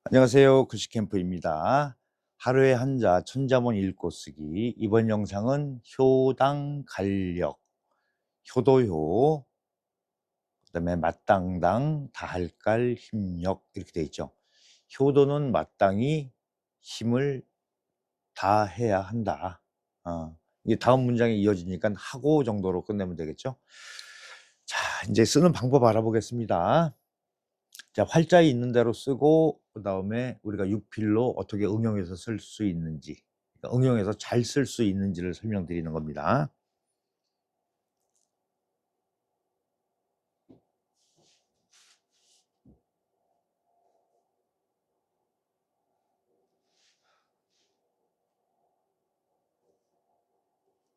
안녕하세요. 글씨캠프입니다. 하루에 한자 천자문 읽고 쓰기. 이번 영상은 효당 간력, 효도효, 그다음에 마땅당, 다할갈, 힘력 이렇게 돼 있죠. 효도는 마땅히 힘을 다해야 한다. 이게 다음 문장에 이어지니까 하고 정도로 끝내면 되겠죠. 자, 이제 쓰는 방법 알아보겠습니다. 자, 활자에 있는 대로 쓰고 그다음에 우리가 육필로 어떻게 응용해서 쓸 수 있는지, 그러니까 응용해서 잘 쓸 수 있는지를 설명드리는 겁니다.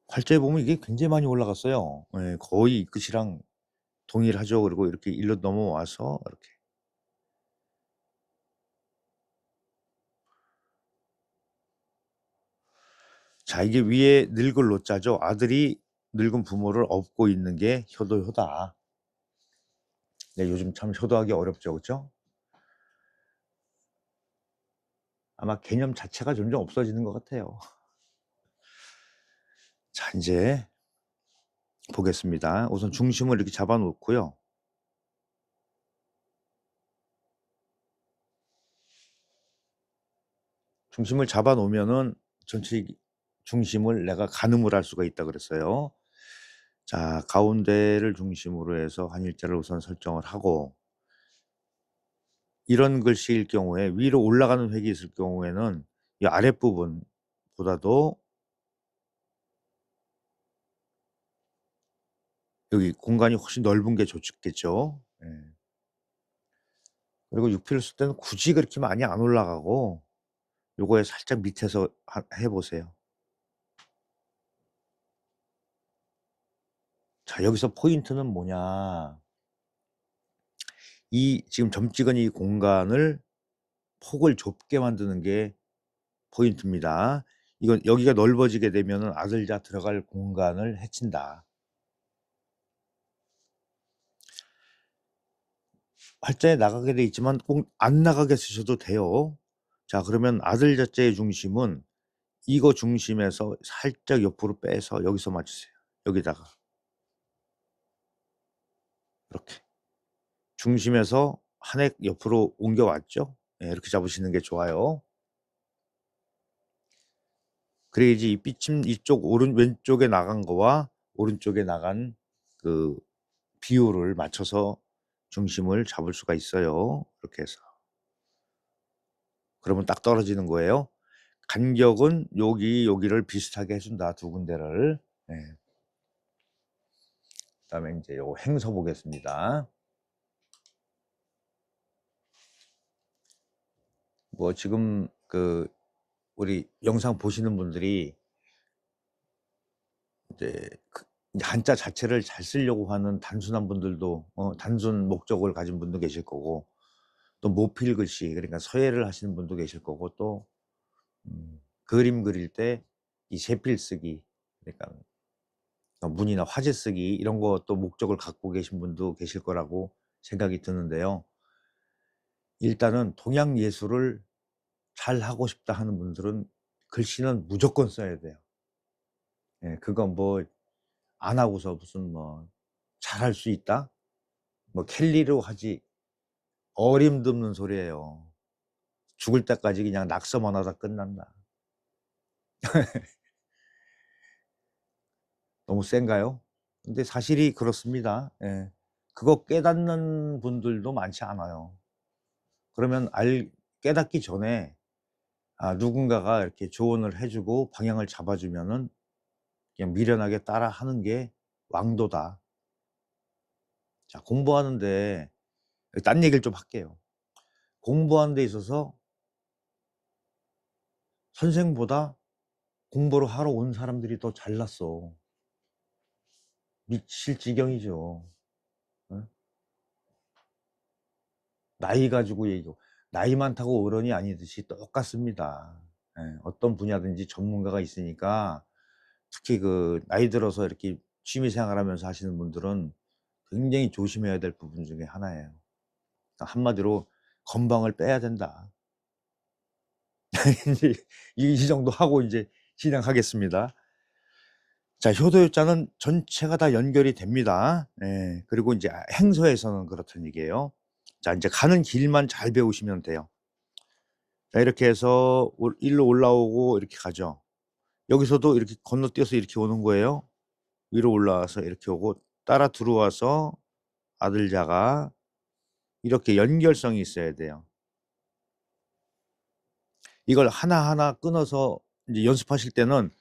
활자에 보면 이게 굉장히 많이 올라갔어요. 예, 거의 이 끝이랑 동일하죠. 그리고 이렇게 일로 넘어와서 이렇게. 자, 이게 위에 늙을 노자죠. 아들이 늙은 부모를 업고 있는 게 효도효다. 네, 요즘 참 효도하기 어렵죠, 그렇죠? 아마 개념 자체가 점점 없어지는 것 같아요. 자, 이제 보겠습니다. 우선 중심을 이렇게 잡아 놓고요. 중심을 잡아 놓으면은 전체 중심을 내가 가늠을 할 수가 있다 그랬어요. 자, 가운데를 중심으로 해서 한일자를 우선 설정을 하고, 이런 글씨일 경우에 위로 올라가는 획이 있을 경우에는 이 아랫부분보다도 여기 공간이 훨씬 넓은 게 좋겠죠. 예. 그리고 육필을 쓸 때는 굳이 그렇게 많이 안 올라가고 요거에 살짝 밑에서 해 보세요. 자, 여기서 포인트는 뭐냐? 이 지금 점 찍은 이 공간을 폭을 좁게 만드는 게 포인트입니다. 이건 여기가 넓어지게 되면은 아들자 들어갈 공간을 해친다. 활자에 나가게 돼 있지만 꼭 안 나가게 쓰셔도 돼요. 자, 그러면 아들자자의 중심은 이거 중심에서 살짝 옆으로 빼서 여기서 맞추세요. 여기다가 이렇게 중심에서 한 획 옆으로 옮겨왔죠. 네, 이렇게 잡으시는 게 좋아요. 그래야지 이 삐침 이쪽 왼쪽에 나간 거와 오른쪽에 나간 그 비율을 맞춰서 중심을 잡을 수가 있어요. 이렇게 해서. 그러면 딱 떨어지는 거예요. 간격은 여기를 비슷하게 해준다. 두 군데를. 네. 그다음에 이제 요 행서 보겠습니다. 뭐 지금 그 우리 영상 보시는 분들이 이제 한자 자체를 잘 쓰려고 하는 단순한 분들도 단순 목적을 가진 분도 계실 거고, 또 모필 글씨, 그러니까 서예를 하시는 분도 계실 거고, 또 그림 그릴 때 이 세필 쓰기, 그러니까 문이나 화재 쓰기 이런 것도 목적을 갖고 계신 분도 계실 거라고 생각이 드는데요. 일단은 동양 예술을 잘 하고 싶다 하는 분들은 글씨는 무조건 써야 돼요. 예, 그건 뭐 안 하고서 무슨 뭐 잘할 수 있다? 뭐 켈리로 하지, 어림도 없는 소리예요. 죽을 때까지 그냥 낙서만 하다 끝난다. 너무 센가요? 근데 사실이 그렇습니다. 예. 그거 깨닫는 분들도 많지 않아요. 그러면 깨닫기 전에 누군가가 이렇게 조언을 해주고 방향을 잡아주면은 그냥 미련하게 따라 하는 게 왕도다. 자, 공부하는데 딴 얘기를 좀 할게요. 공부하는 데 있어서 선생보다 공부를 하러 온 사람들이 더 잘났어. 미칠 지경이죠. 어? 나이 가지고 얘기하고, 나이 많다고 어른이 아니듯이 똑같습니다. 예, 어떤 분야든지 전문가가 있으니까, 특히 그 나이 들어서 이렇게 취미 생활하면서 하시는 분들은 굉장히 조심해야 될 부분 중에 하나예요. 그러니까 한마디로 건방을 빼야 된다. 이제 이 정도 하고 이제 진행하겠습니다. 자, 효도요자는 전체가 다 연결이 됩니다. 예, 그리고 이제 행서에서는 그렇다는 얘기예요. 자, 이제 가는 길만 잘 배우시면 돼요. 자, 이렇게 해서 일로 올라오고 이렇게 가죠. 여기서도 이렇게 건너뛰어서 이렇게 오는 거예요. 위로 올라와서 이렇게 오고 따라 들어와서 아들자가 이렇게 연결성이 있어야 돼요. 이걸 하나하나 끊어서 이제 연습하실 때는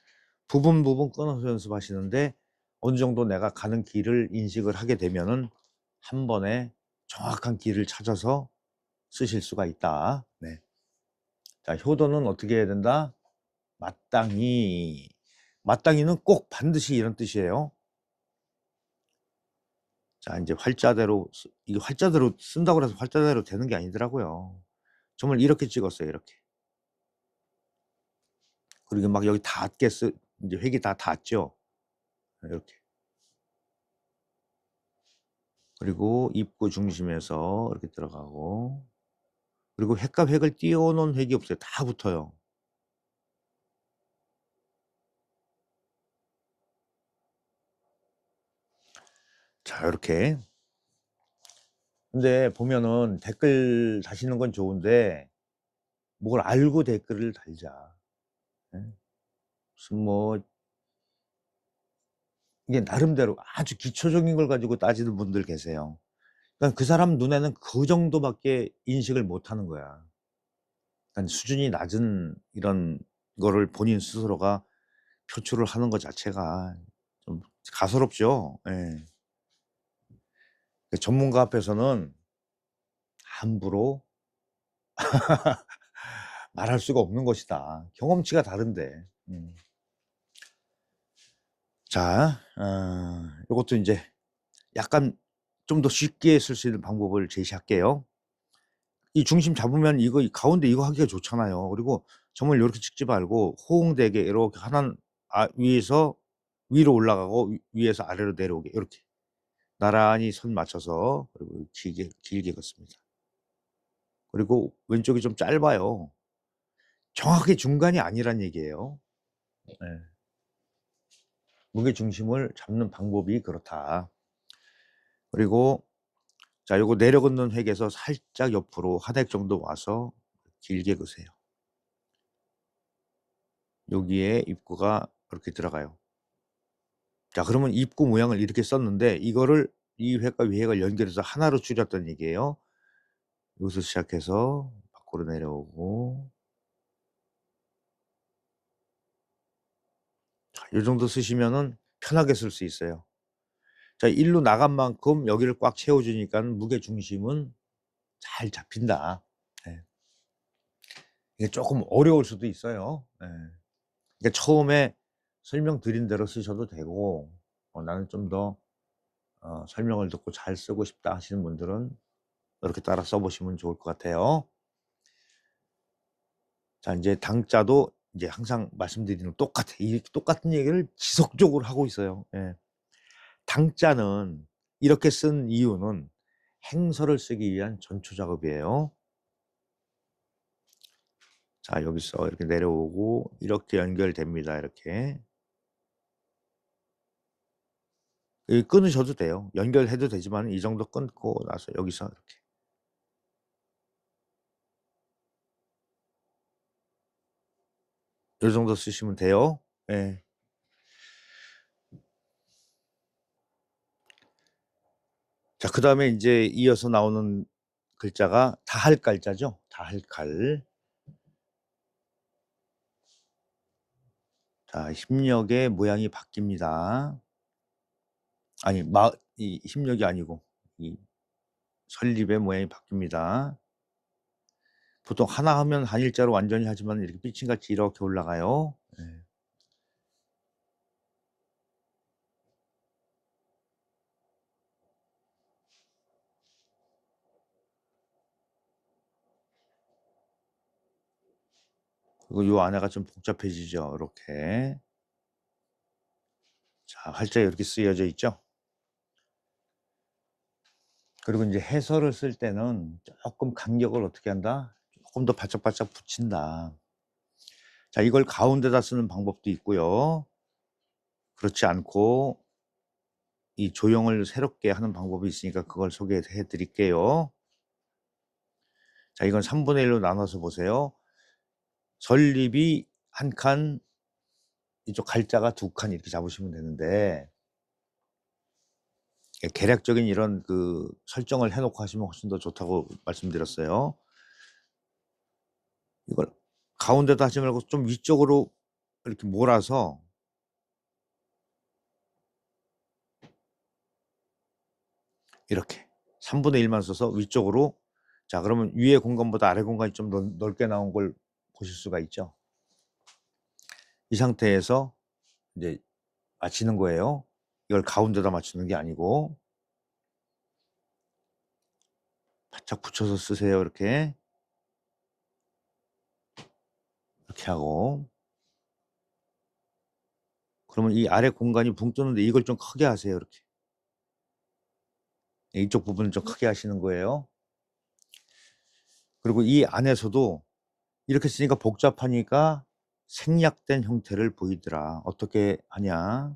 부분 끊어서 연습하시는데 어느 정도 내가 가는 길을 인식을 하게 되면은 한 번에 정확한 길을 찾아서 쓰실 수가 있다. 네. 자, 효도는 어떻게 해야 된다? 마땅히. 마땅히는 꼭 반드시 이런 뜻이에요. 자, 이제 활자대로, 이게 활자대로 쓴다고 해서 활자대로 되는 게 아니더라고요. 정말 이렇게 찍었어요, 이렇게. 그리고 막 여기 닿게 이제 획이 다 닿죠. 이렇게. 그리고 입구 중심에서 이렇게 들어가고, 그리고 획과 획을 띄워놓은 획이 없어요. 다 붙어요. 자, 이렇게. 근데 보면은 댓글 다시는 건 좋은데, 뭘 알고 댓글을 달자. 예? 무슨 뭐, 이게 나름대로 아주 기초적인 걸 가지고 따지는 분들 계세요. 그러니까 그 사람 눈에는 그 정도밖에 인식을 못 하는 거야. 그러니까 수준이 낮은 이런 거를 본인 스스로가 표출을 하는 것 자체가 좀 가소롭죠. 예. 전문가 앞에서는 함부로 말할 수가 없는 것이다. 경험치가 다른데. 자, 요것도 이제 약간 좀 더 쉽게 쓸 수 있는 방법을 제시할게요. 이 중심 잡으면 이거 가운데 이거 하기가 좋잖아요. 그리고 점을 요렇게 찍지 말고 호응되게 이렇게 하나 위에서 위로 올라가고 위에서 아래로 내려오게 이렇게 나란히 선 맞춰서 그리고 길게 긋습니다. 그리고 왼쪽이 좀 짧아요. 정확히 중간이 아니란 얘기예요. 네. 무게 중심을 잡는 방법이 그렇다. 그리고 자, 요거 내려 긋는 획에서 살짝 옆으로 한 획 정도 와서 길게 그으세요. 여기에 입구가 이렇게 들어가요. 자, 그러면 입구 모양을 이렇게 썼는데 이거를 이 획과 위 획을 연결해서 하나로 줄였다는 얘기예요. 여기서 시작해서 밖으로 내려오고 자, 요 정도 쓰시면은 편하게 쓸 수 있어요. 자, 일로 나간 만큼 여기를 꽉 채워주니까 무게 중심은 잘 잡힌다. 네. 이게 조금 어려울 수도 있어요. 네. 그러니까 처음에 설명드린 대로 쓰셔도 되고 나는 좀 더 설명을 듣고 잘 쓰고 싶다 하시는 분들은 이렇게 따라 써보시면 좋을 것 같아요. 자, 이제 당자도 이제 항상 말씀드리는 똑같아. 이 똑같은 얘기를 지속적으로 하고 있어요. 예. 당자는 이렇게 쓴 이유는 행서를 쓰기 위한 전초 작업이에요. 자, 여기서 이렇게 내려오고 이렇게 연결됩니다. 이렇게. 여기 끊으셔도 돼요. 연결해도 되지만 이 정도 끊고 나서 여기서 이렇게. 이 정도 쓰시면 돼요. 예. 자, 그 다음에 이제 이어서 나오는 글자가 다할갈자죠. 다할갈. 자, 힘력의 모양이 바뀝니다. 아니, 이 힘력이 아니고 이 설립의 모양이 바뀝니다. 보통 하나 하면 한 일자로 완전히 하지만 이렇게 삐침같이 이렇게 올라가요. 네. 그리고 요 안에가 좀 복잡해지죠. 이렇게. 자, 활자가 이렇게 쓰여져 있죠. 그리고 이제 해설을 쓸 때는 조금 간격을 어떻게 한다? 조금 더 바짝바짝 붙인다. 자, 이걸 가운데다 쓰는 방법도 있고요. 그렇지 않고 이 조형을 새롭게 하는 방법이 있으니까 그걸 소개해 드릴게요. 자, 이건 3분의 1로 나눠서 보세요. 전립이 한 칸, 이쪽 갈자가 2칸 이렇게 잡으시면 되는데, 계략적인 이런 그 설정을 해놓고 하시면 훨씬 더 좋다고 말씀드렸어요. 이걸 가운데다 하지 말고 좀 위쪽으로 이렇게 몰아서 이렇게 3분의 1만 써서 위쪽으로. 자, 그러면 위에 공간보다 아래 공간이 좀 넓게 나온 걸 보실 수가 있죠. 이 상태에서 이제 맞추는 거예요. 이걸 가운데다 맞추는 게 아니고 바짝 붙여서 쓰세요. 이렇게 하고. 그러면 이 아래 공간이 붕 뜨는데 이걸 좀 크게 하세요. 이렇게 이쪽 부분을 좀 크게 하시는 거예요. 그리고 이 안에서도 이렇게 쓰니까 복잡하니까 생략된 형태를 보이더라. 어떻게 하냐,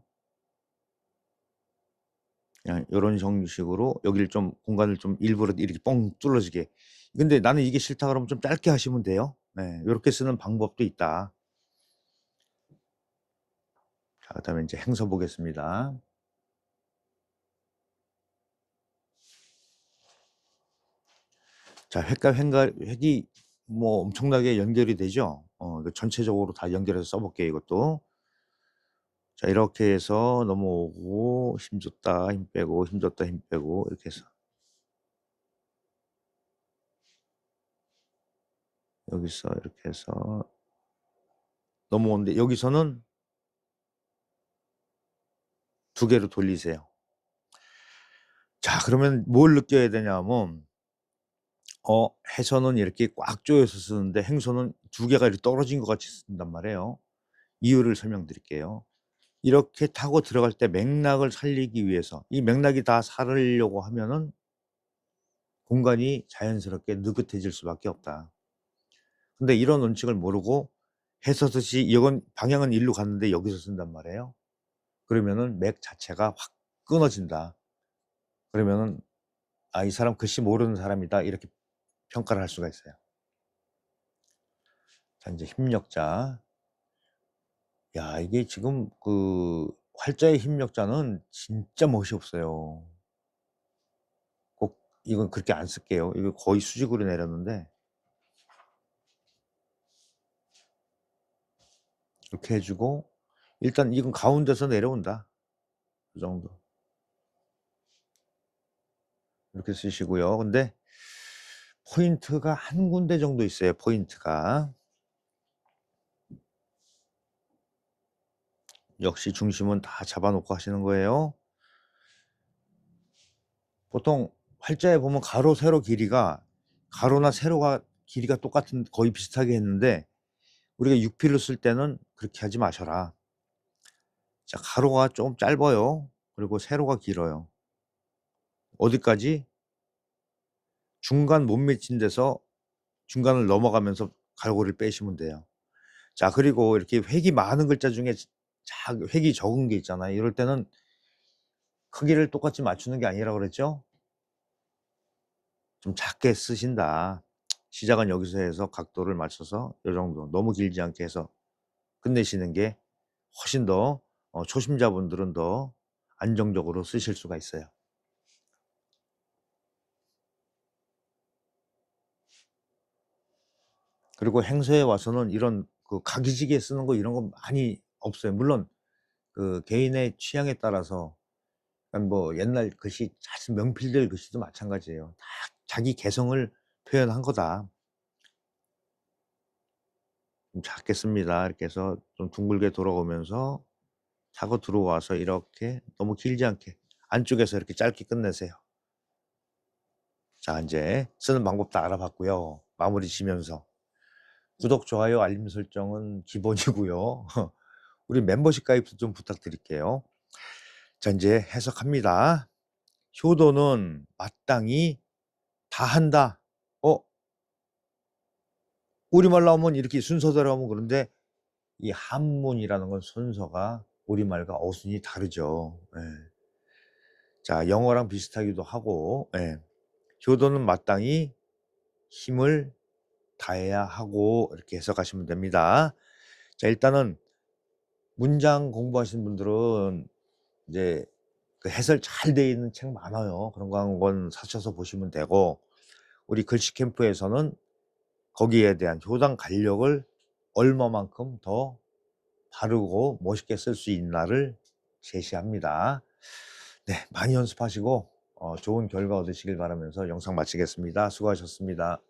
그냥 이런 형식으로 여기를 좀 공간을 좀 일부러 이렇게 뻥 뚫어지게. 근데 나는 이게 싫다 그러면 좀 짧게 하시면 돼요. 네, 이렇게 쓰는 방법도 있다. 자, 그다음에 이제 행서 보겠습니다. 자, 획이 뭐 엄청나게 연결이 되죠. 이거 전체적으로 다 연결해서 써볼게요. 이것도. 자, 이렇게 해서 넘어오고 힘 줬다 힘 빼고 힘 줬다 힘 빼고 이렇게 해서 여기서 이렇게 해서 넘어오는데, 여기서는 2개로 돌리세요. 자, 그러면 뭘 느껴야 되냐면 해서는 이렇게 꽉 조여서 쓰는데 행서는 2개가 이렇게 떨어진 것 같이 쓴단 말이에요. 이유를 설명드릴게요. 이렇게 타고 들어갈 때 맥락을 살리기 위해서, 이 맥락이 다 살으려고 하면은 공간이 자연스럽게 느긋해질 수밖에 없다. 근데 이런 원칙을 모르고 해서 쓰시, 이건 방향은 일로 갔는데 여기서 쓴단 말이에요. 그러면은 맥 자체가 확 끊어진다. 그러면은 이 사람 글씨 모르는 사람이다, 이렇게 평가를 할 수가 있어요. 자, 이제 힘력자. 야, 이게 지금 그 활자의 힘력자는 진짜 멋이 없어요. 꼭 이건 그렇게 안 쓸게요. 이거 거의 수직으로 내렸는데 이렇게 해주고, 일단 이건 가운데서 내려온다. 그 정도. 이렇게 쓰시고요. 근데 포인트가 한 군데 정도 있어요. 포인트가. 역시 중심은 다 잡아놓고 하시는 거예요. 보통 활자에 보면 가로 세로 길이가, 가로나 세로가 길이가 똑같은, 거의 비슷하게 했는데 우리가 6필을 쓸 때는 그렇게 하지 마셔라. 자, 가로가 좀 짧아요. 그리고 세로가 길어요. 어디까지? 중간 못 맺힌 데서 중간을 넘어가면서 가로를 빼시면 돼요. 자, 그리고 이렇게 획이 많은 글자 중에 획이 적은 게 있잖아요. 이럴 때는 크기를 똑같이 맞추는 게 아니라 그랬죠. 좀 작게 쓰신다. 시작은 여기서 해서 각도를 맞춰서 이 정도, 너무 길지 않게 해서 끝내시는 게 훨씬 더 초심자분들은 더 안정적으로 쓰실 수가 있어요. 그리고 행서에 와서는 이런 그 각이지게 쓰는 거 이런 거 많이 없어요. 물론 그 개인의 취향에 따라서, 뭐 옛날 글씨 잘 쓴 명필들 글씨도 마찬가지예요. 다 자기 개성을 표현한 거다. 좀 작게 씁니다. 이렇게 해서 좀 둥글게 돌아오면서 타고 들어와서 이렇게 너무 길지 않게 안쪽에서 이렇게 짧게 끝내세요. 자, 이제 쓰는 방법 다 알아봤고요. 마무리 지면서 구독, 좋아요, 알림 설정은 기본이고요. 우리 멤버십 가입도 좀 부탁드릴게요. 자, 이제 해석합니다. 효도는 마땅히 다 한다. 우리말 나오면 이렇게 순서대로 하면 그런데 이 한문이라는 건 순서가 우리말과 어순이 다르죠. 예. 자, 영어랑 비슷하기도 하고, 예. 효도는 마땅히 힘을 다해야 하고 이렇게 해석하시면 됩니다. 자, 일단은 문장 공부하시는 분들은 이제 그 해설 잘 돼 있는 책 많아요. 그런 거 한번 사셔서 보시면 되고, 우리 글씨 캠프에서는 거기에 대한 효당 간력을 얼마만큼 더 바르고 멋있게 쓸 수 있나를 제시합니다. 네, 많이 연습하시고 좋은 결과 얻으시길 바라면서 영상 마치겠습니다. 수고하셨습니다.